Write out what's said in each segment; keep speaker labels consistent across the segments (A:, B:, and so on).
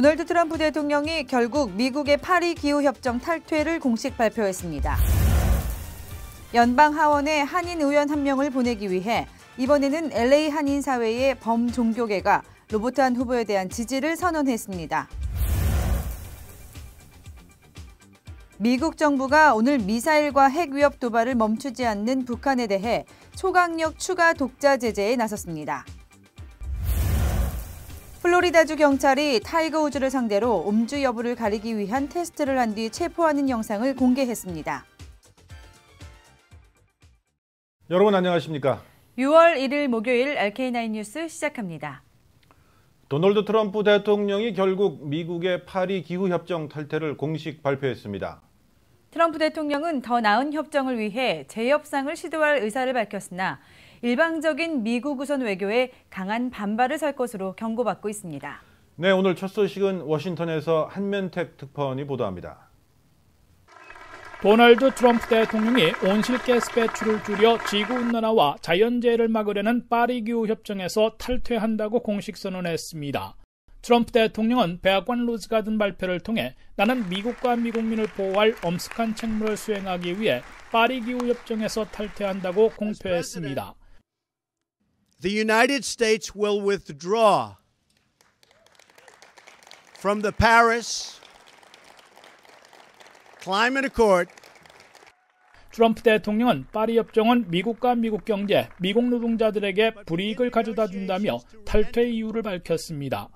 A: 도널드 트럼프 대통령이 결국 미국의 파리 기후협정 탈퇴를 공식 발표했습니다. 연방 하원에 한인 의원 1명을 보내기 위해 이번에는 LA 한인사회의 범종교계가 로보트한 후보에 대한 지지를 선언했습니다. 미국 정부가 오늘 미사일과 핵 위협 도발을 멈추지 않는 북한에 대해 초강력 추가 독자 제재에 나섰습니다. 플로리다주 경찰이 타이거 우즈를 상대로 음주 여부를 가리기 위한 테스트를 한 뒤 체포하는 영상을 공개했습니다.
B: 여러분 안녕하십니까?
A: 6월 1일 목요일 RK9 뉴스 시작합니다.
B: 도널드 트럼프 대통령이 결국 미국의 파리 기후협정 탈퇴를 공식 발표했습니다.
A: 트럼프 대통령은 더 나은 협정을 위해 재협상을 시도할 의사를 밝혔으나 일방적인 미국 우선 외교에 강한 반발을 살 것으로 경고받고 있습니다.
B: 네, 오늘 첫 소식은 워싱턴에서 한면택 특파원이 보도합니다.
C: 도널드 트럼프 대통령이 온실가스 배출을 줄여 지구온난화와 자연재해를 막으려는 파리 기후협정에서 탈퇴한다고 공식 선언했습니다. 트럼프 대통령은 백악관 로즈가든 발표를 통해 나는 미국과 미국민을 보호할 엄숙한 책무를 수행하기 위해 파리 기후협정에서 탈퇴한다고 공표했습니다.
D: The United States will withdraw from the Paris Climate Accord.
C: 트럼프 대통령은 파리 협정은 미국과 미국 경제, 미국 노동자들에게 불이익을 가져다 준다며 탈퇴 이유를 밝혔습니다.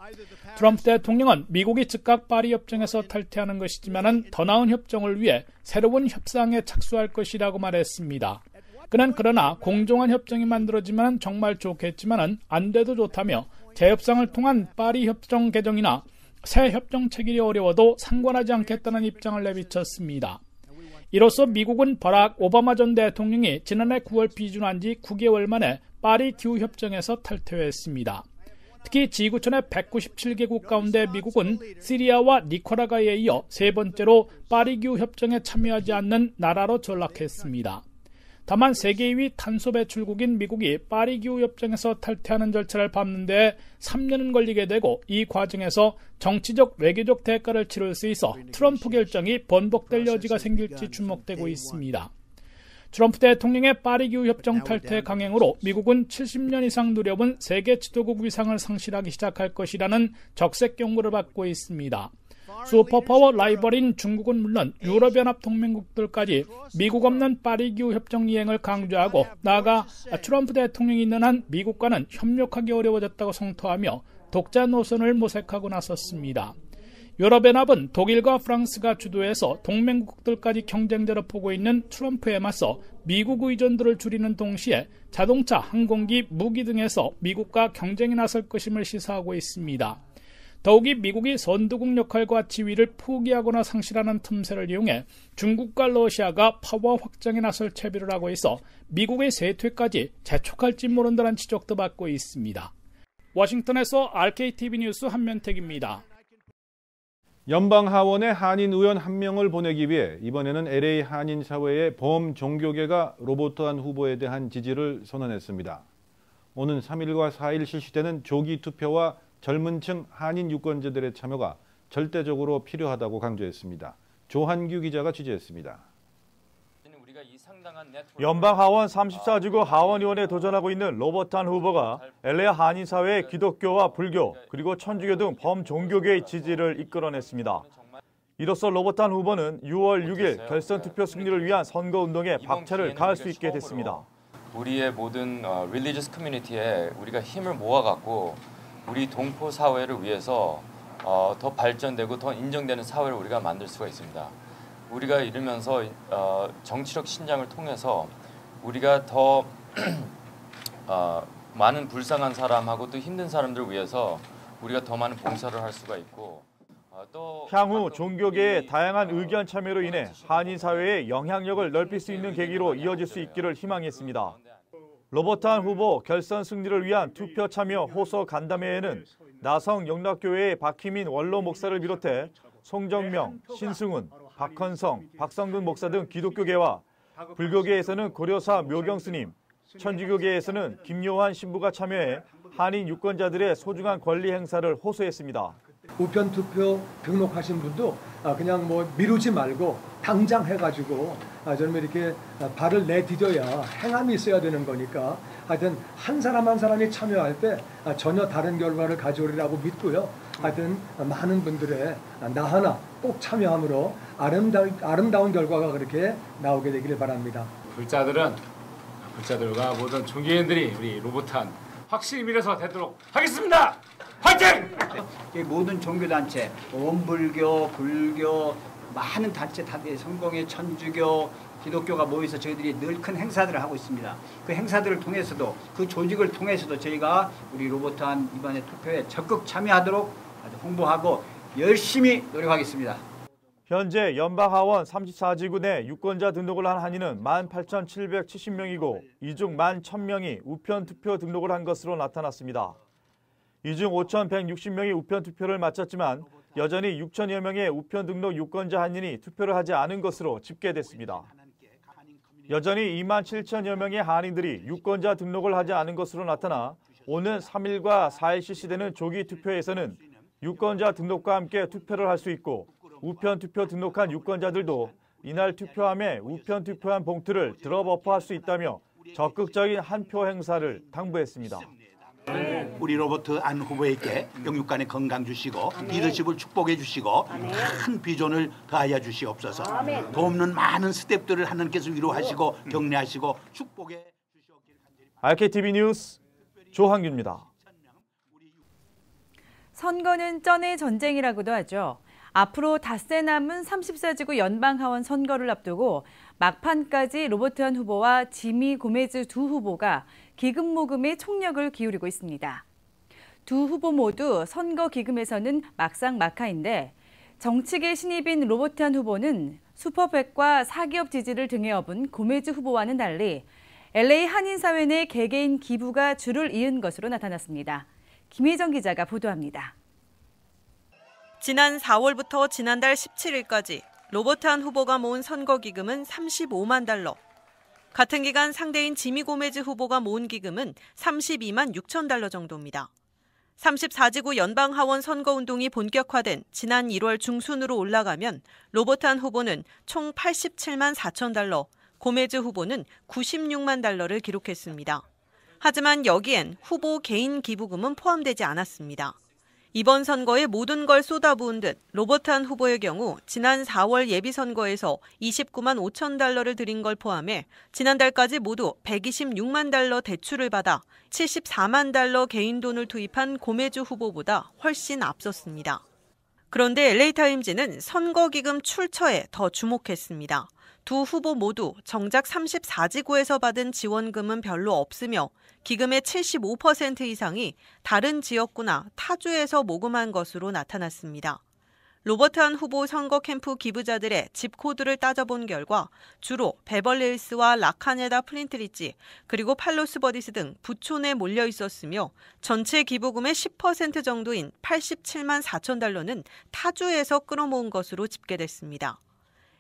C: 트럼프 대통령은 미국이 즉각 파리 협정에서 탈퇴하는 것이지만은 더 나은 협정을 위해 새로운 협상에 착수할 것이라고 말했습니다. 그는 그러나 공정한 협정이 만들어지면 정말 좋겠지만은 안 돼도 좋다며 재협상을 통한 파리 협정 개정이나 새 협정 체결이 어려워도 상관하지 않겠다는 입장을 내비쳤습니다. 이로써 미국은 버락 오바마 전 대통령이 지난해 9월批准한 지 9개월 만에 파리 기후협정에서 탈퇴했습니다. 특히 지구촌의 197개국 가운데 미국은 시리아와 니카라과에 이어 세 번째로 파리 기후협정에 참여하지 않는 나라로 전락했습니다. 다만 세계 2위 탄소 배출국인 미국이 파리 기후협정에서 탈퇴하는 절차를 밟는 데 3년은 걸리게 되고 이 과정에서 정치적 외교적 대가를 치를 수 있어 트럼프 결정이 번복될 여지가 생길지 주목되고 있습니다. 트럼프 대통령의 파리 기후협정 탈퇴 강행으로 미국은 70년 이상 누려본 세계 지도국 위상을 상실하기 시작할 것이라는 적색 경고를 받고 있습니다. 슈퍼파워 라이벌인 중국은 물론 유럽연합 동맹국들까지 미국 없는 파리 기후협정 이행을 강조하고 나아가 트럼프 대통령이 있는 한 미국과는 협력하기 어려워졌다고 성토하며 독자 노선을 모색하고 나섰습니다. 유럽연합은 독일과 프랑스가 주도해서 동맹국들까지 경쟁자로 보고 있는 트럼프에 맞서 미국 의존도를 줄이는 동시에 자동차, 항공기, 무기 등에서 미국과 경쟁에 나설 것임을 시사하고 있습니다. 더욱이 미국이 선두국 역할과 지위를 포기하거나 상실하는 틈새를 이용해 중국과 러시아가 파워 확장에 나설 채비를 하고 있어 미국의 쇠퇴까지 재촉할지 모른다는 지적도 받고 있습니다. 워싱턴에서 RKTV 뉴스 한면택입니다.
B: 연방 하원에 한인 의원 1명을 보내기 위해 이번에는 LA 한인사회의 범종교계가 로보트한 후보에 대한 지지를 선언했습니다. 오는 3일과 4일 실시되는 조기 투표와 젊은 층 한인 유권자들의 참여가 절대적으로 필요하다고 강조했습니다. 조한규 기자가 취재했습니다.
E: 연방 하원 34지구 하원의원에 도전하고 있는 로버트한 후보가 LA 한인사회의 기독교와 불교 그리고 천주교 등 범종교계의 지지를 이끌어냈습니다. 이로써 로버트한 후보는 6월 6일 결선 투표 승리를 위한 선거운동에 박차를 가할 수 있게 됐습니다.
F: 우리의 모든 릴리지어스 커뮤니티에 우리가 힘을 모아갖고 우리 동포 사회를 위해서 더 발전되고 더 인정되는 사회를 우리가 만들 수가 있습니다. 우리가 이러면서 정치적 신장을 통해서 우리가 더 많은 불쌍한 사람하고 또 힘든 사람들을 위해서 우리가 더 많은 봉사를 할 수가 있고 또
E: 향후 종교계의 다양한 의견 참여로 인해 한인 사회의 영향력을 넓힐 수 있는 계기로 이어질 수 있기를 희망했습니다. 로버트한 후보 결선 승리를 위한 투표 참여 호소 간담회에는 나성 영락교회의 박희민 원로 목사를 비롯해 송정명, 신승훈, 박헌성, 박성근 목사 등 기독교계와 불교계에서는 고려사 묘경 스님, 천주교계에서는 김요한 신부가 참여해 한인 유권자들의 소중한 권리 행사를 호소했습니다.
G: 우편 투표 등록하신 분도 그냥 뭐 미루지 말고 당장 해가지고 저는 이렇게 발을 내디뎌야 행함이 있어야 되는 거니까 하여튼 한 사람 한 사람이 참여할 때 전혀 다른 결과를 가져오리라고 믿고요. 하여튼 많은 분들의 나 하나 꼭 참여함으로 아름다운 결과가 그렇게 나오게 되기를 바랍니다.
H: 불자들과 모든 종교인들이 우리 로보트한 확실히 밀어서 되도록 하겠습니다. 화이팅!
I: 모든 종교단체, 원불교, 불교, 많은 단체, 성공회, 천주교, 기독교가 모여서 저희들이 늘 큰 행사들을 하고 있습니다. 그 행사들을 통해서도 그 조직을 통해서도 저희가 우리 로보트한 이번에 투표에 적극 참여하도록 홍보하고 열심히 노력하겠습니다.
E: 현재 연방하원 34지구 내 유권자 등록을 한 한인은 18,770명이고 이 중 11,000명이 우편 투표 등록을 한 것으로 나타났습니다. 이 중 5,160명이 우편 투표를 마쳤지만 여전히 6천여 명의 우편 등록 유권자 한인이 투표를 하지 않은 것으로 집계됐습니다. 여전히 27,000여 명의 한인들이 유권자 등록을 하지 않은 것으로 나타나 오는 3일과 4일 실시되는 조기 투표에서는 유권자 등록과 함께 투표를 할 수 있고 우편 투표 등록한 유권자들도 이날 투표함에 우편 투표한 봉투를 드롭오프할 수 있다며 적극적인 한 표 행사를 당부했습니다.
J: 우리 로버트 안 후보에게 영육간의 건강 주시고 리더십을 축복해 주시고 큰 비전을 더하여 주시옵소서. 돕는 많은 스태프들을 하나님께서 위로하시고 격려하시고 축복해 주시옵기를 간절히 바랍니다.
E: RKTV 뉴스 조한규입니다.
A: 선거는 쩐의 전쟁이라고도 하죠. 앞으로 닷새 남은 34지구 연방하원 선거를 앞두고 막판까지 로버트한 후보와 지미 고메즈 두 후보가 기금 모금에 총력을 기울이고 있습니다. 두 후보 모두 선거 기금에서는 막상막하인데 정치계 신입인 로버트한 후보는 슈퍼백과 사기업 지지를 등에 업은 고메즈 후보와는 달리 LA 한인사회 내 개개인 기부가 줄을 이은 것으로 나타났습니다. 김혜정 기자가 보도합니다.
K: 지난 4월부터 지난달 17일까지 로버트한 후보가 모은 선거기금은 35만 달러. 같은 기간 상대인 지미 고메즈 후보가 모은 기금은 32만 6천 달러 정도입니다. 34지구 연방하원 선거운동이 본격화된 지난 1월 중순으로 올라가면 로버트한 후보는 총 87만 4천 달러, 고메즈 후보는 96만 달러를 기록했습니다. 하지만 여기엔 후보 개인 기부금은 포함되지 않았습니다. 이번 선거에 모든 걸 쏟아부은 듯 로버트한 후보의 경우 지난 4월 예비선거에서 29만 5천 달러를 들인 걸 포함해 지난달까지 모두 126만 달러 대출을 받아 74만 달러 개인 돈을 투입한 고메즈 후보보다 훨씬 앞섰습니다. 그런데 LA타임즈는 선거기금 출처에 더 주목했습니다. 두 후보 모두 정작 34지구에서 받은 지원금은 별로 없으며 기금의 75% 이상이 다른 지역구나 타주에서 모금한 것으로 나타났습니다. 로버트한 후보 선거 캠프 기부자들의 집 코드를 따져본 결과 주로 베벌리힐스와 라카네다 플린트리지 그리고 팔로스버디스 등 부촌에 몰려 있었으며 전체 기부금의 10% 정도인 87만 4천 달러는 타주에서 끌어모은 것으로 집계됐습니다.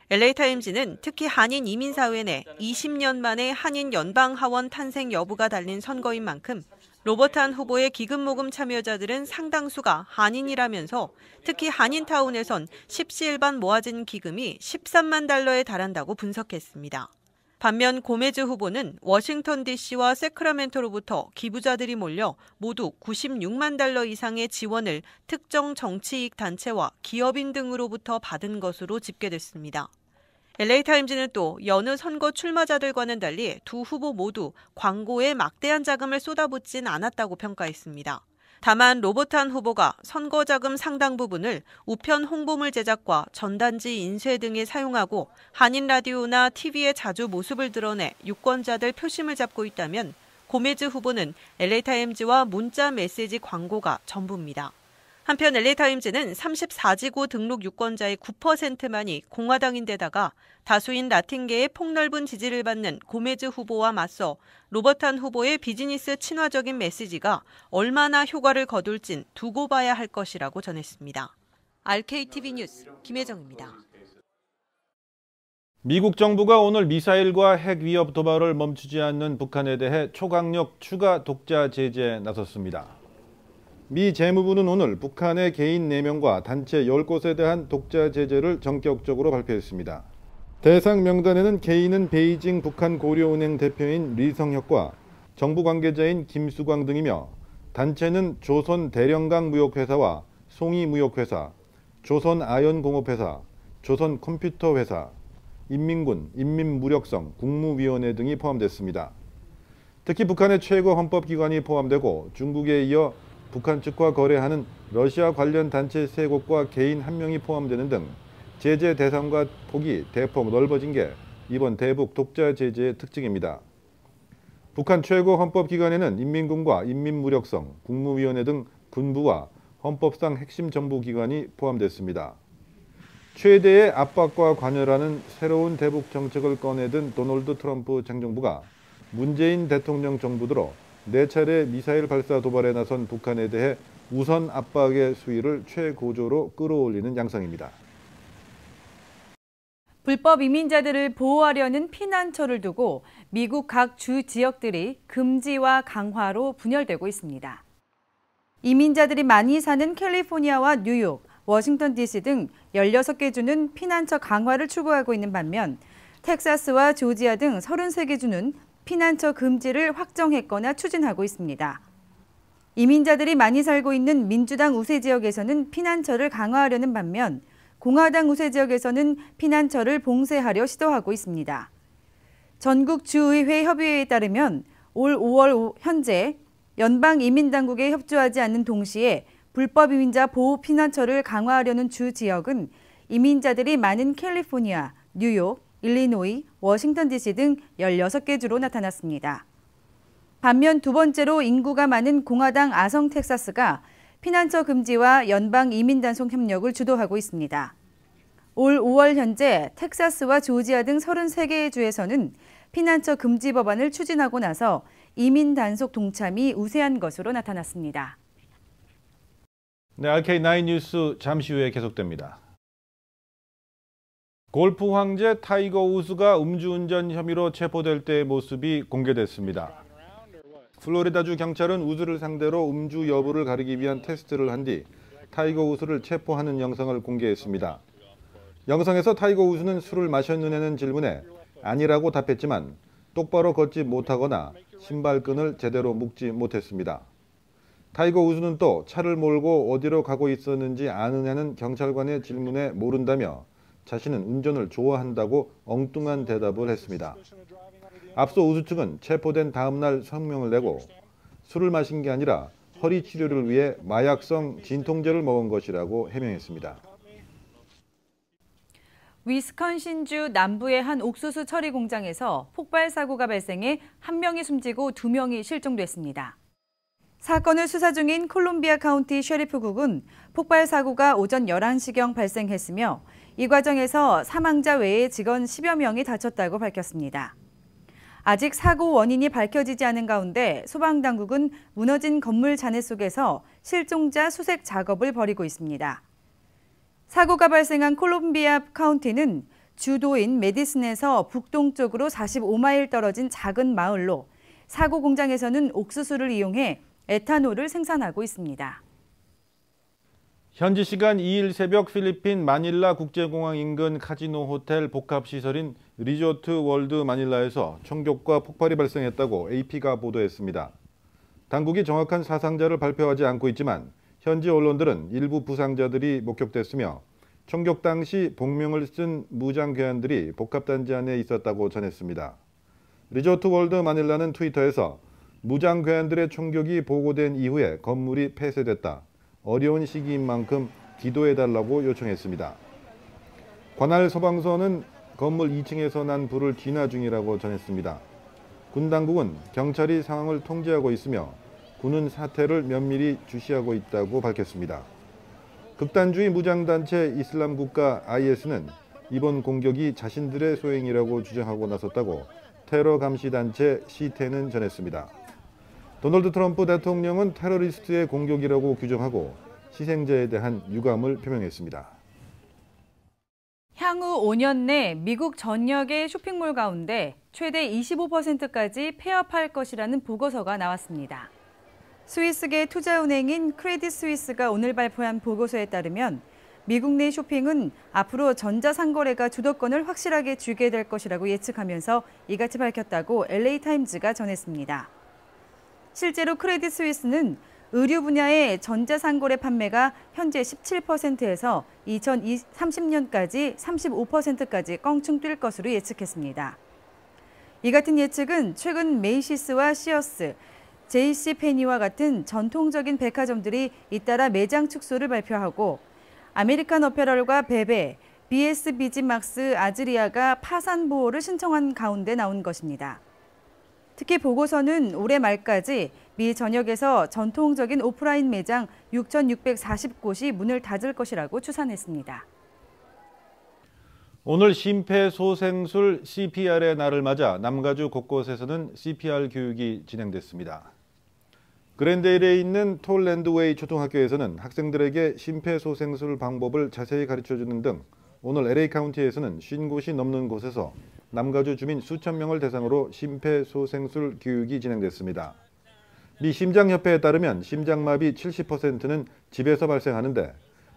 K: LA타임즈는 특히 한인 이민사회 내 20년 만에 한인 연방하원 탄생 여부가 달린 선거인 만큼 로버트한 후보의 기금 모금 참여자들은 상당수가 한인이라면서 특히 한인타운에선 십시일반 모아진 기금이 13만 달러에 달한다고 분석했습니다. 반면 고메즈 후보는 워싱턴 DC와 세크라멘토로부터 기부자들이 몰려 모두 96만 달러 이상의 지원을 특정 정치이익 단체와 기업인 등으로부터 받은 것으로 집계됐습니다. LA타임즈는 또 여느 선거 출마자들과는 달리 두 후보 모두 광고에 막대한 자금을 쏟아붓진 않았다고 평가했습니다. 다만 로버트한 후보가 선거 자금 상당 부분을 우편 홍보물 제작과 전단지 인쇄 등에 사용하고 한인 라디오나 TV에 자주 모습을 드러내 유권자들 표심을 잡고 있다면 고메즈 후보는 LA타임즈와 문자 메시지 광고가 전부입니다. 한편 LA타임즈는 34지구 등록 유권자의 9%만이 공화당인데다가 다수인 라틴계의 폭넓은 지지를 받는 고메즈 후보와 맞서 로버트한 후보의 비즈니스 친화적인 메시지가 얼마나 효과를 거둘진 두고 봐야 할 것이라고 전했습니다. RKTV 뉴스 김혜정입니다.
B: 미국 정부가 오늘 미사일과 핵 위협 도발을 멈추지 않는 북한에 대해 초강력 추가 독자 제재에 나섰습니다. 미 재무부는 오늘 북한의 개인 4명과 단체 10곳에 대한 독자 제재를 전격적으로 발표했습니다. 대상 명단에는 개인은 베이징 북한 고려은행 대표인 리성혁과 정부 관계자인 김수광 등이며 단체는 조선 대령강 무역회사와 송이 무역회사, 조선 아연공업회사, 조선 컴퓨터회사, 인민군, 인민무력성, 국무위원회 등이 포함됐습니다. 특히 북한의 최고 헌법기관이 포함되고 중국에 이어 북한 측과 거래하는 러시아 관련 단체 3곳과 개인 1명이 포함되는 등 제재 대상과 폭이 대폭 넓어진 게 이번 대북 독자 제재의 특징입니다. 북한 최고 헌법기관에는 인민군과 인민무력성, 국무위원회 등 군부와 헌법상 핵심 정부기관이 포함됐습니다. 최대의 압박과 관여라는 새로운 대북 정책을 꺼내든 도널드 트럼프 행정부가 문재인 대통령 정부 들어 4차례 미사일 발사 도발에 나선 북한에 대해 우선 압박의 수위를 최고조로 끌어올리는 양상입니다.
A: 불법 이민자들을 보호하려는 피난처를 두고 미국 각 주 지역들이 금지와 강화로 분열되고 있습니다. 이민자들이 많이 사는 캘리포니아와 뉴욕, 워싱턴 DC 등 16개 주는 피난처 강화를 추구하고 있는 반면 텍사스와 조지아 등 33개 주는 피난처 금지를 확정했거나 추진하고 있습니다. 이민자들이 많이 살고 있는 민주당 우세 지역에서는 피난처를 강화하려는 반면 공화당 우세 지역에서는 피난처를 봉쇄하려 시도하고 있습니다. 전국 주의회 협의회에 따르면 올 5월 현재 연방 이민당국에 협조하지 않는 동시에 불법 이민자 보호 피난처를 강화하려는 주 지역은 이민자들이 많은 캘리포니아, 뉴욕, 일리노이, 워싱턴 DC 등 16개 주로 나타났습니다. 반면 두 번째로 인구가 많은 공화당 아성 텍사스가 피난처 금지와 연방 이민 단속 협력을 주도하고 있습니다. 올 5월 현재 텍사스와 조지아 등 33개의 주에서는 피난처 금지 법안을 추진하고 나서 이민 단속 동참이 우세한 것으로 나타났습니다.
B: 네, RK9 뉴스 잠시 후에 계속됩니다. 골프 황제 타이거 우즈가 음주운전 혐의로 체포될 때의 모습이 공개됐습니다. 플로리다주 경찰은 우즈를 상대로 음주 여부를 가리기 위한 테스트를 한 뒤 타이거 우즈를 체포하는 영상을 공개했습니다. 영상에서 타이거 우즈는 술을 마셨느냐는 질문에 아니라고 답했지만 똑바로 걷지 못하거나 신발끈을 제대로 묶지 못했습니다. 타이거 우즈는 또 차를 몰고 어디로 가고 있었는지 아느냐는 경찰관의 질문에 모른다며 자신은 운전을 좋아한다고 엉뚱한 대답을 했습니다. 앞서 우즈 측은 체포된 다음 날 성명을 내고 술을 마신 게 아니라 허리 치료를 위해 마약성 진통제를 먹은 것이라고 해명했습니다.
A: 위스콘신주 남부의 한 옥수수 처리 공장에서 폭발 사고가 발생해 1명이 숨지고 2명이 실종됐습니다. 사건을 수사 중인 콜롬비아 카운티 셰리프국은 폭발 사고가 오전 11시경 발생했으며 이 과정에서 사망자 외에 직원 10여 명이 다쳤다고 밝혔습니다. 아직 사고 원인이 밝혀지지 않은 가운데 소방당국은 무너진 건물 잔해 속에서 실종자 수색 작업을 벌이고 있습니다. 사고가 발생한 콜롬비아 카운티는 주도인 메디슨에서 북동쪽으로 45마일 떨어진 작은 마을로 사고 공장에서는 옥수수를 이용해 에탄올을 생산하고 있습니다.
B: 현지 시간 2일 새벽 필리핀 마닐라 국제공항 인근 카지노 호텔 복합시설인 리조트 월드 마닐라에서 총격과 폭발이 발생했다고 AP가 보도했습니다. 당국이 정확한 사상자를 발표하지 않고 있지만 현지 언론들은 일부 부상자들이 목격됐으며 총격 당시 복명을 쓴 무장괴한들이 복합단지 안에 있었다고 전했습니다. 리조트 월드 마닐라는 트위터에서 무장괴한들의 총격이 보고된 이후에 건물이 폐쇄됐다. 어려운 시기인 만큼 기도해달라고 요청했습니다. 관할 소방서는 건물 2층에서 난 불을 진화 중이라고 전했습니다. 군 당국은 경찰이 상황을 통제하고 있으며 군은 사태를 면밀히 주시하고 있다고 밝혔습니다. 극단주의 무장단체 이슬람국가 IS는 이번 공격이 자신들의 소행이라고 주장하고 나섰다고 테러 감시 단체 시테는 전했습니다. 도널드 트럼프 대통령은 테러리스트의 공격이라고 규정하고 희생자에 대한 유감을 표명했습니다.
A: 향후 5년 내 미국 전역의 쇼핑몰 가운데 최대 25%까지 폐업할 것이라는 보고서가 나왔습니다. 스위스계 투자은행인 크레딧 스위스가 오늘 발표한 보고서에 따르면 미국 내 쇼핑은 앞으로 전자상거래가 주도권을 확실하게 쥐게 될 것이라고 예측하면서 이같이 밝혔다고 LA타임즈가 전했습니다. 실제로 크레딧 스위스는 의류 분야의 전자상거래 판매가 현재 17%에서 2030년까지 35%까지 껑충 뛸 것으로 예측했습니다. 이 같은 예측은 최근 메이시스와 시어스, JC페니와 같은 전통적인 백화점들이 잇따라 매장 축소를 발표하고 아메리칸 어페럴과 베베, BS 비즈막스 아즈리아가 파산 보호를 신청한 가운데 나온 것입니다. 특히 보고서는 올해 말까지 미 전역에서 전통적인 오프라인 매장 6,640곳이 문을 닫을 것이라고 추산했습니다.
B: 오늘 심폐소생술 CPR의 날을 맞아 남가주 곳곳에서는 CPR 교육이 진행됐습니다. 그랜데일에 있는 톨랜드웨이 초등학교에서는 학생들에게 심폐소생술 방법을 자세히 가르쳐주는 등 오늘 LA 카운티에서는 50곳이 넘는 곳에서 남가주 주민 수천 명을 대상으로 심폐소생술 교육이 진행됐습니다. 미 심장협회에 따르면 심장마비 70%는 집에서 발생하는데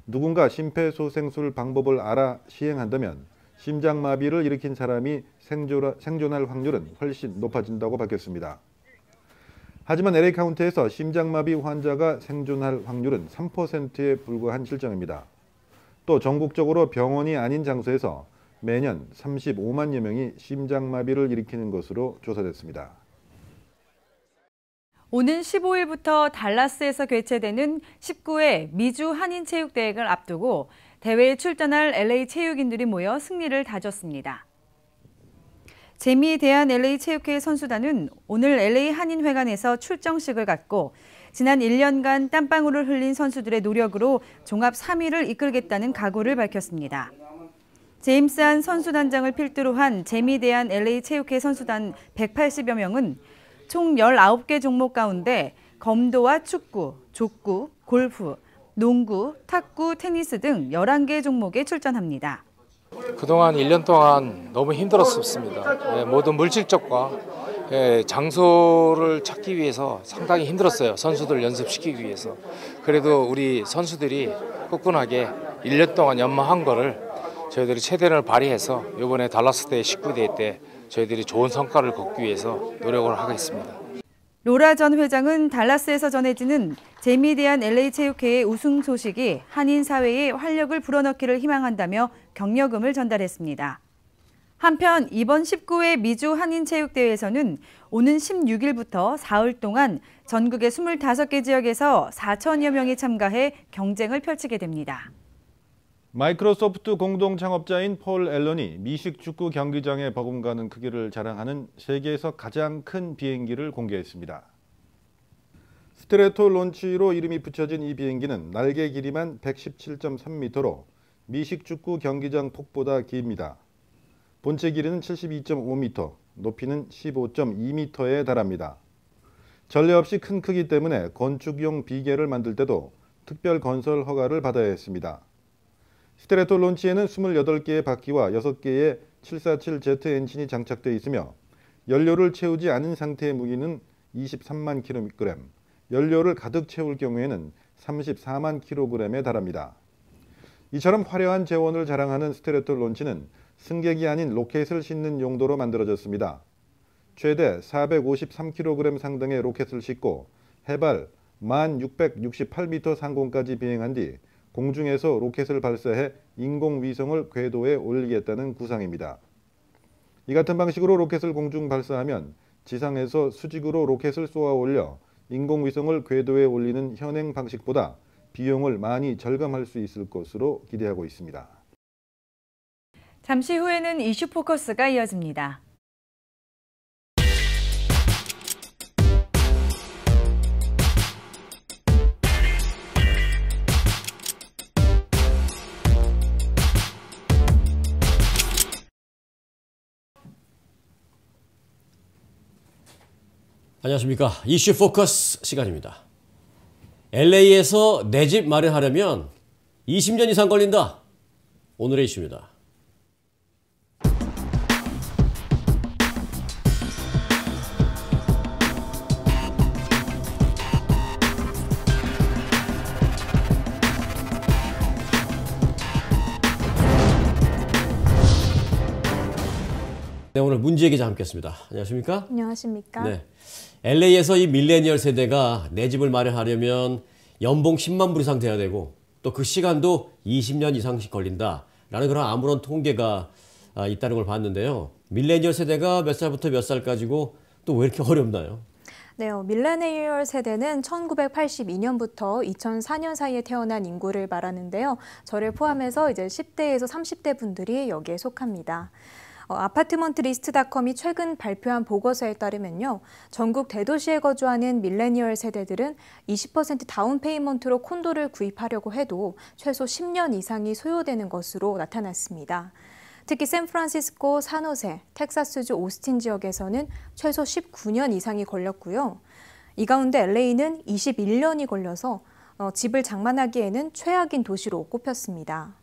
B: 누군가 심폐소생술 방법을 알아 시행한다면 심장마비를 일으킨 사람이 생존할 확률은 훨씬 높아진다고 밝혔습니다. 하지만 LA 카운티에서 심장마비 환자가 생존할 확률은 3%에 불과한 실정입니다. 또 전국적으로 병원이 아닌 장소에서 매년 35만여 명이 심장마비를 일으키는 것으로 조사됐습니다.
A: 오는 15일부터 달라스에서 개최되는 19회 미주 한인체육대회를 앞두고 대회에 출전할 LA 체육인들이 모여 승리를 다졌습니다. 재미대한 LA 체육회 선수단은 오늘 LA 한인회관에서 출정식을 갖고 지난 1년간 땀방울을 흘린 선수들의 노력으로 종합 3위를 이끌겠다는 각오를 밝혔습니다. 제임스 한 선수단장을 필두로 한 재미대한 LA 체육회 선수단 180여 명은 총 19개 종목 가운데 검도와 축구, 족구, 골프, 농구, 탁구, 테니스 등 11개 종목에 출전합니다.
L: 그동안 1년 동안 너무 힘들었습니다. 모든 물질적과 장소를 찾기 위해서 상당히 힘들었어요. 선수들 연습시키기 위해서. 그래도 우리 선수들이 끈끈하게 1년 동안 연마한 거를 저희들이 최대를 발휘해서 이번에 달라스 대 19대 때 저희들이 좋은 성과를 거두기 위해서 노력을 하겠습니다.
A: 로라 전 회장은 달라스에서 전해지는 재미대한 LA 체육회의 우승 소식이 한인 사회에 활력을 불어넣기를 희망한다며 격려금을 전달했습니다. 한편 이번 19회 미주 한인체육대회에서는 오는 16일부터 사흘 동안 전국의 25개 지역에서 4천여 명이 참가해 경쟁을 펼치게 됩니다.
B: 마이크로소프트 공동 창업자인 폴 앨런이 미식 축구 경기장에 버금가는 크기를 자랑하는 세계에서 가장 큰 비행기를 공개했습니다. 스트래토 론치로 이름이 붙여진 이 비행기는 날개 길이만 117.3m로 미식 축구 경기장 폭보다 깁니다. 본체 길이는 72.5m, 높이는 15.2m에 달합니다. 전례 없이 큰 크기 때문에 건축용 비계를 만들 때도 특별 건설 허가를 받아야 했습니다. 스트래토 론치에는 28개의 바퀴와 6개의 747제트 엔진이 장착되어 있으며 연료를 채우지 않은 상태의 무기는 23만 kg, 연료를 가득 채울 경우에는 34만 kg에 달합니다. 이처럼 화려한 재원을 자랑하는 스트래토 론치는 승객이 아닌 로켓을 싣는 용도로 만들어졌습니다. 최대 453kg 상당의 로켓을 싣고 해발 1668m 상공까지 비행한 뒤 공중에서 로켓을 발사해 인공위성을 궤도에 올리겠다는 구상입니다. 이 같은 방식으로 로켓을 공중 발사하면 지상에서 수직으로 로켓을 쏘아 올려 인공위성을 궤도에 올리는 현행 방식보다 비용을 많이 절감할 수 있을 것으로 기대하고 있습니다.
A: 잠시 후에는 이슈 포커스가 이어집니다.
M: 안녕하십니까. 이슈 포커스 시간입니다. LA에서 내 집 마련하려면 20년 이상 걸린다. 오늘의 이슈입니다. 네, 오늘 문지혜 기자 함께했습니다. 안녕하십니까?
N: 안녕하십니까?
M: 네, LA에서 이 밀레니얼 세대가 내 집을 마련하려면 연봉 10만 불 이상 돼야 되고 또 그 시간도 20년 이상씩 걸린다라는 그런 아무런 통계가 있다는 걸 봤는데요. 밀레니얼 세대가 몇 살부터 몇 살까지고 또 왜 이렇게 어렵나요?
N: 네, 밀레니얼 세대는 1982년부터 2004년 사이에 태어난 인구를 말하는데요. 저를 포함해서 이제 10대에서 30대 분들이 여기에 속합니다. 아파트먼트리스트닷컴이 최근 발표한 보고서에 따르면요. 전국 대도시에 거주하는 밀레니얼 세대들은 20% 다운 페이먼트로 콘도를 구입하려고 해도 최소 10년 이상이 소요되는 것으로 나타났습니다. 특히 샌프란시스코, 산호세, 텍사스주 오스틴 지역에서는 최소 19년 이상이 걸렸고요. 이 가운데 LA는 21년이 걸려서 집을 장만하기에는 최악인 도시로 꼽혔습니다.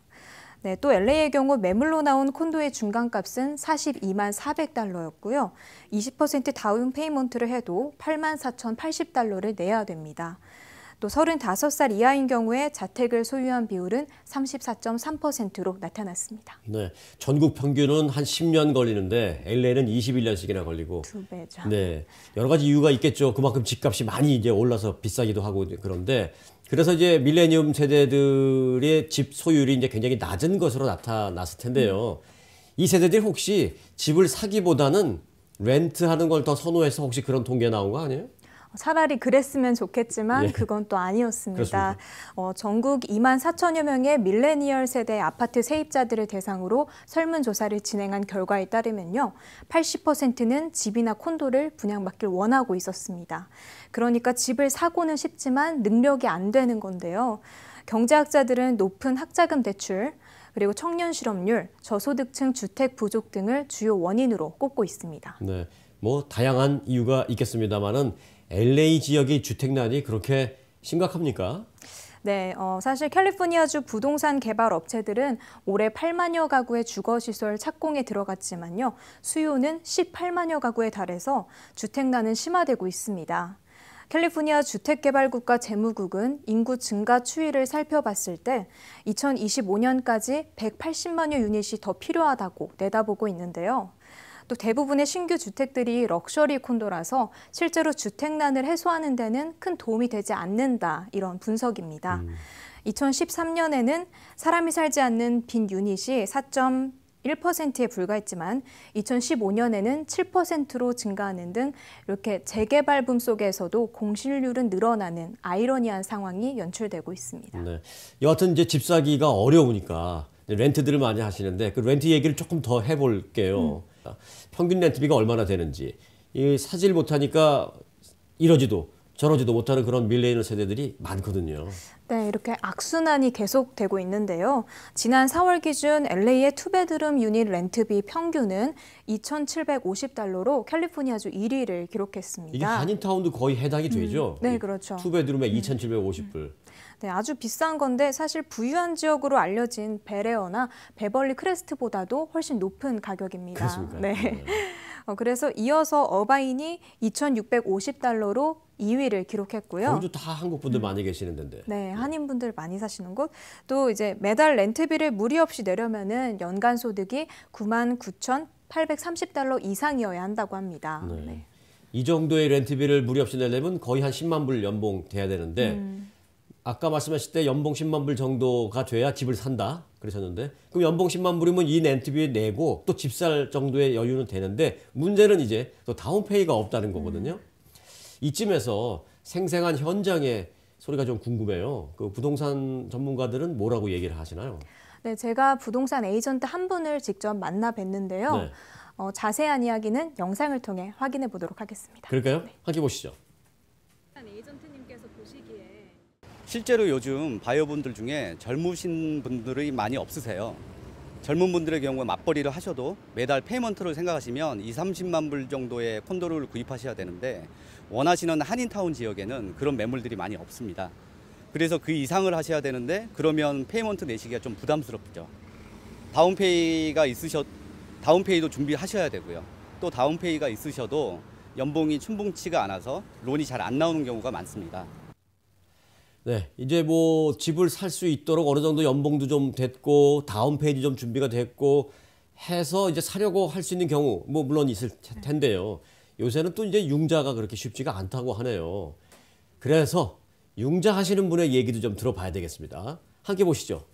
N: 네, 또 LA의 경우 매물로 나온 콘도의 중간값은 42만 400달러였고요. 20% 다운 페이먼트를 해도 8만 4,080달러를 내야 됩니다. 또 35살 이하인 경우에 자택을 소유한 비율은 34.3%로 나타났습니다.
M: 네, 전국 평균은 한 10년 걸리는데 LA는 21년씩이나 걸리고
N: 2배죠.
M: 네, 여러 가지 이유가 있겠죠. 그만큼 집값이 많이 이제 올라서 비싸기도 하고 그런데 그래서 이제 밀레니엄 세대들의 집 소유율이 이제 굉장히 낮은 것으로 나타났을 텐데요. 이 세대들이 혹시 집을 사기보다는 렌트하는 걸 더 선호해서 혹시 그런 통계 나온 거 아니에요?
N: 차라리 그랬으면 좋겠지만
M: 예.
N: 그건 또 아니었습니다. 전국 2만 4천여 명의 밀레니얼 세대 아파트 세입자들을 대상으로 설문조사를 진행한 결과에 따르면요. 80%는 집이나 콘도를 분양받길 원하고 있었습니다. 그러니까 집을 사고는 싶지만 능력이 안 되는 건데요. 경제학자들은 높은 학자금 대출, 그리고 청년 실업률, 저소득층 주택 부족 등을 주요 원인으로 꼽고 있습니다.
M: 네, 뭐 다양한 이유가 있겠습니다만은 LA 지역의 주택난이 그렇게 심각합니까?
N: 네, 사실 캘리포니아주 부동산 개발 업체들은 올해 8만여 가구의 주거시설 착공에 들어갔지만요. 수요는 18만여 가구에 달해서 주택난은 심화되고 있습니다. 캘리포니아 주택개발국가 재무국은 인구 증가 추이를 살펴봤을 때 2025년까지 180만여 유닛이 더 필요하다고 내다보고 있는데요. 또 대부분의 신규 주택들이 럭셔리 콘도라서 실제로 주택난을 해소하는 데는 큰 도움이 되지 않는다, 이런 분석입니다. 2013년에는 사람이 살지 않는 빈 유닛이 4.1%에 불과했지만 2015년에는 7%로 증가하는 등 이렇게 재개발 붐 속에서도 공실률은 늘어나는 아이러니한 상황이 연출되고 있습니다.
M: 네, 여하튼 이제 집 사기가 어려우니까 렌트들을 많이 하시는데 그 렌트 얘기를 조금 더 해볼게요. 평균 렌트비가 얼마나 되는지 사질 못하니까 이러지도 저러지도 못하는 그런 밀레니얼 세대들이 많거든요.
N: 네, 이렇게 악순환이 계속되고 있는데요. 지난 4월 기준 LA의 투베드룸 유닛 렌트비 평균은 2,750달러로 캘리포니아주 1위를 기록했습니다.
M: 이게 한인타운도 거의 해당이 되죠?
N: 네, 그렇죠.
M: 투베드룸에 2,750불.
N: 네, 아주 비싼 건데 사실 부유한 지역으로 알려진 베레어나 베벌리 크레스트보다도 훨씬 높은 가격입니다.
M: 그렇습니까?
N: 네. 그래서 이어서 어바인이 2,650달러로 2위를 기록했고요.
M: 거기도 다 한국 분들 많이 계시는 데인데.
N: 네, 한인분들 많이 사시는 곳. 또 이제 매달 렌트비를 무리 없이 내려면은 연간 소득이 99,830달러 이상이어야 한다고 합니다.
M: 네.
N: 네.
M: 이 정도의 렌트비를 무리 없이 내려면 거의 한 10만 불 연봉 돼야 되는데 아까 말씀하실 때 연봉 10만 불 정도가 돼야 집을 산다 그러셨는데 그럼 연봉 10만 불이면 이 렌트비 내고 또 집 살 정도의 여유는 되는데 문제는 이제 또 다운페이가 없다는 거거든요. 이쯤에서 생생한 현장의 소리가 좀 궁금해요. 그 부동산 전문가들은 뭐라고 얘기를 하시나요?
N: 네, 제가 부동산 에이전트 한 분을 직접 만나 뵀는데요.
M: 네.
N: 자세한 이야기는 영상을 통해 확인해 보도록 하겠습니다.
M: 그럴까요?
N: 네.
M: 함께 보시죠.
N: 에이전트님께서 보시기에
O: 실제로 요즘 바이어분들 중에 젊으신 분들이 많이 없으세요. 젊은 분들의 경우에 맞벌이를 하셔도 매달 페이먼트를 생각하시면 20-30만 불 정도의 콘도를 구입하셔야 되는데 원하시는 한인타운 지역에는 그런 매물들이 많이 없습니다. 그래서 그 이상을 하셔야 되는데 그러면 페이먼트 내시기가 좀 부담스럽죠. 다운페이도 준비하셔야 되고요. 또 다운페이가 있으셔도 연봉이 충분치가 않아서 론이 잘 안 나오는 경우가 많습니다.
M: 네, 이제 뭐 집을 살 수 있도록 어느 정도 연봉도 좀 됐고 다운페이도 좀 준비가 됐고 해서 이제 사려고 할 수 있는 경우 뭐 물론 있을 텐데요. 요새는 또 이제 융자가 그렇게 쉽지가 않다고 하네요. 그래서 융자 하시는 분의 얘기도 좀 들어봐야 되겠습니다. 함께 보시죠.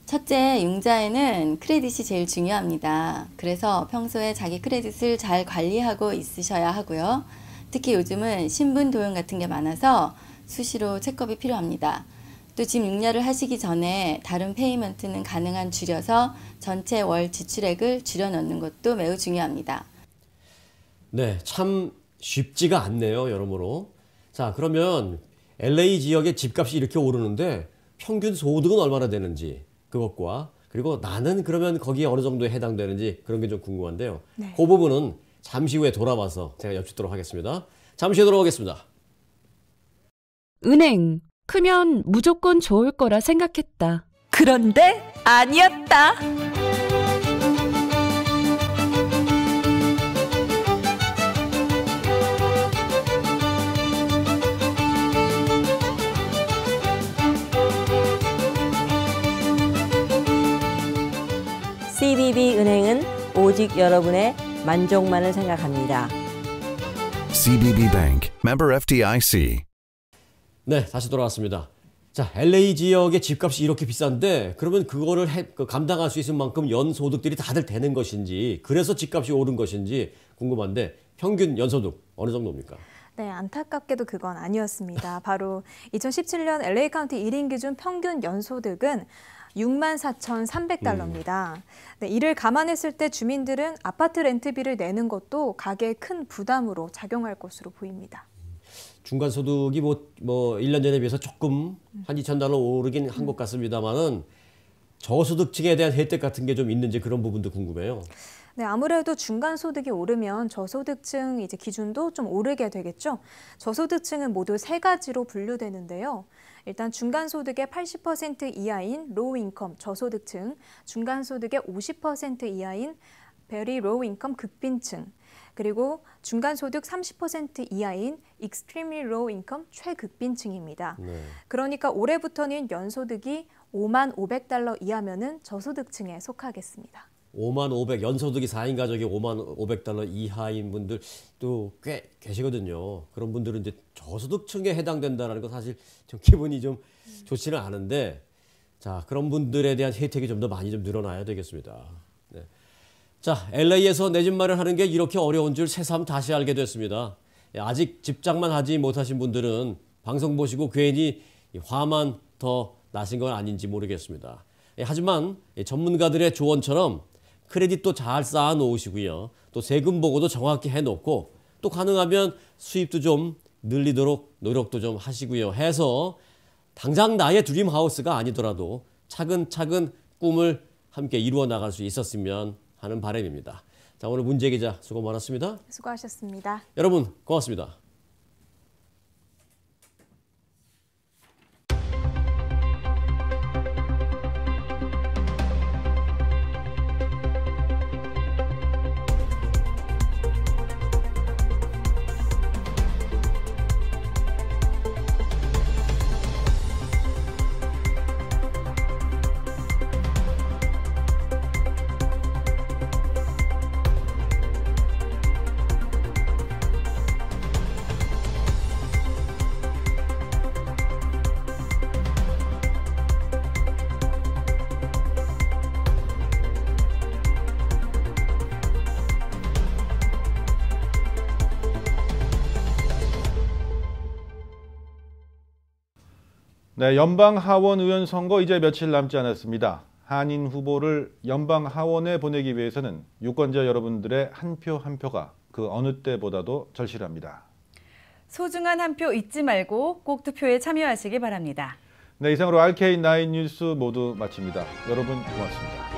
P: 첫째, 융자에는 크레딧이 제일 중요합니다. 그래서 평소에 자기 크레딧을 잘 관리하고 있으셔야 하고요. 특히 요즘은 신분 도용 같은 게 많아서 수시로 체크업이 필요합니다. 또 집 융자를 하시기 전에 다른 페이먼트는 가능한 줄여서 전체 월 지출액을 줄여 넣는 것도 매우 중요합니다.
M: 네, 참 쉽지가 않네요, 여러모로. 자, 그러면 LA 지역의 집값이 이렇게 오르는데 평균 소득은 얼마나 되는지 그것과 그리고 나는 그러면 거기에 어느 정도에 해당되는지 그런 게 좀 궁금한데요.
N: 네.
M: 그 부분은 잠시 후에 돌아와서 제가 여쭙도록 하겠습니다. 잠시 후에 돌아오겠습니다.
Q: 은행, 크면 무조건 좋을 거라 생각했다. 그런데 아니었다.
R: CBB 은행은 오직 여러분의 만족만을 생각합니다.
S: CBB Bank, member FDIC.
M: 네, 다시 돌아왔습니다. 자, LA 지역의 집값이 이렇게 비싼데 그러면 그거를 감당할 수 있을 만큼 연소득들이 다들 되는 것인지 그래서 집값이 오른 것인지 궁금한데 평균 연소득 어느 정도입니까?
N: 네, 안타깝게도 그건 아니었습니다. 바로 2017년 LA 카운티 1인 기준 평균 연소득은 64,300달러입니다. 네, 이를 감안했을 때 주민들은 아파트 렌트비를 내는 것도 가계에 큰 부담으로 작용할 것으로 보입니다.
M: 중간 소득이 뭐 1년 전에 비해서 조금 한 2,000달러 오르긴 한 것 같습니다만은 저소득층에 대한 혜택 같은 게 좀 있는지 그런 부분도 궁금해요.
N: 네, 아무래도 중간 소득이 오르면 저소득층 이제 기준도 좀 오르게 되겠죠. 저소득층은 모두 세 가지로 분류되는데요. 일단 중간 소득의 80% 이하인 로우 인컴 저소득층, 중간 소득의 50% 이하인 베리 로우 인컴 극빈층, 그리고 중간 소득 30% 이하인 익스트리미 로우 인컴 최극빈층입니다.
M: 네.
N: 그러니까 올해부터는 연소득이 5만 500달러 이하면은 저소득층에 속하겠습니다.
M: 5만 500, 연소득이 4인 가족이 5만 500달러 이하인 분들 또 꽤 계시거든요. 그런 분들은 이제 저소득층에 해당된다는 건 사실 좀 기분이 좀 좋지는 않은데 자, 그런 분들에 대한 혜택이 좀 더 많이 좀 늘어나야 되겠습니다. 네. 자, LA에서 내 집 마련하는 게 이렇게 어려운 줄 새삼 다시 알게 됐습니다. 아직 집장만 하지 못하신 분들은 방송 보시고 괜히 화만 더 나신 건 아닌지 모르겠습니다. 하지만 전문가들의 조언처럼 크레딧도 잘 쌓아 놓으시고요. 또 세금 보고도 정확히 해놓고 또 가능하면 수입도 좀 늘리도록 노력도 좀 하시고요. 해서 당장 나의 드림 하우스가 아니더라도 차근차근 꿈을 함께 이루어 나갈 수 있었으면 하는 바람입니다. 자, 오늘 문재 기자 수고 많았습니다.
N: 수고하셨습니다.
M: 여러분 고맙습니다.
B: 네, 연방 하원 의원 선거 이제 며칠 남지 않았습니다. 한인 후보를 연방 하원에 보내기 위해서는 유권자 여러분들의 한 표 한 표가 그 어느 때보다도 절실합니다.
A: 소중한 한 표 잊지 말고 꼭 투표에 참여하시기 바랍니다.
B: 네, 이상으로 RK9 뉴스 모두 마칩니다. 여러분 고맙습니다.